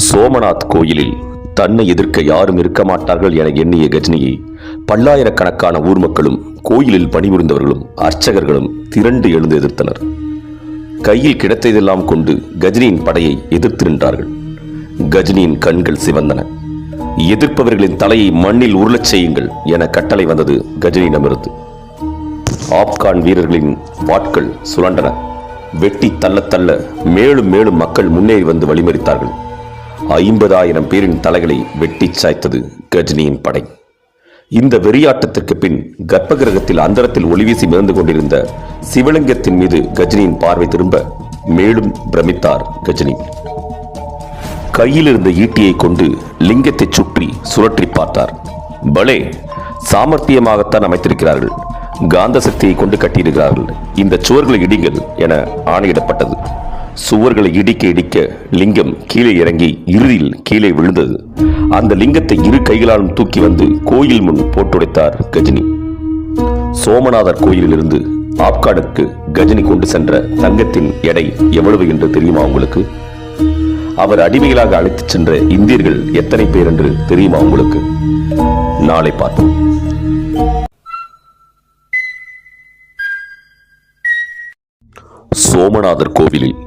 சோமநாத் கோயிலில் தன்னை எதிர்க்க யாரும் இருக்க மாட்டார்கள் என எண்ணிய கஜினியை பல்லாயிரக்கணக்கான ஊர் மக்களும் கோயிலில் பணிபுரிந்தவர்களும் அர்ச்சகர்களும் திரண்டு எழுந்து எதிர்த்தனர். கையில் கிடைத்ததெல்லாம் கொண்டு கஜினியின் படையை எதிர்த்து நின்றார்கள். கஜினியின் கண்கள் சிவந்தன. எதிர்ப்பவர்களின் தலையை மண்ணில் உருளச் செய்யுங்கள் என கட்டளை வந்தது கஜினியிடமிருந்து. ஆப்கான் வீரர்களின் வாட்கள் சுழண்டன. வெட்டி தள்ள தள்ள மேலும் மேலும் மக்கள் முன்னேறி வந்து வழிமறித்தார்கள். 50,000 பேரின் தலைகளை வெட்டி சாய்த்தது கஜினியின் படை. இந்த வெறியாட்டத்திற்கு பின் கர்ப்பகிரகத்தில் அந்தரத்தில் ஒளிவீசி மிதந்து கொண்டிருந்த சிவலிங்கத்தின் மீது கஜினியின் பார்வை திரும்ப மேலும் பிரமித்தார் கஜினி. கையில் இருந்த ஈட்டியை கொண்டு லிங்கத்தை சுற்றி சுழற்றி பார்த்தார். பலே, சாமர்த்தியமாகத்தான் அமைத்திருக்கிறார்கள். காந்த சக்தியை கொண்டு கட்டியிருக்கிறார்கள். இந்த சுவர்களை இடிங்கள் என ஆணையிடப்பட்டது. சுவர்களை இடிக்க இடிக்க லிங்கம் கீழே இறங்கி இறுதியில் கீழே விழுந்தது. அந்த லிங்கத்தை இரு கைகளாலும் தூக்கி வந்து கோயில் முன் போட்டுடைத்தார் கஜினி. சோமநாதர் கோயிலிலிருந்து ஆப்கானுக்கு கஜினி கொண்டு சென்ற தங்கத்தின் எடை எவ்வளவு என்று தெரியுமா உங்களுக்கு? அவர் அடிமைகளாக அழைத்துச் சென்ற இந்தியர்கள் எத்தனை பேர் என்று தெரியுமா உங்களுக்கு? நாளை பார்ப்போம். சோமநாதர் கோவிலில்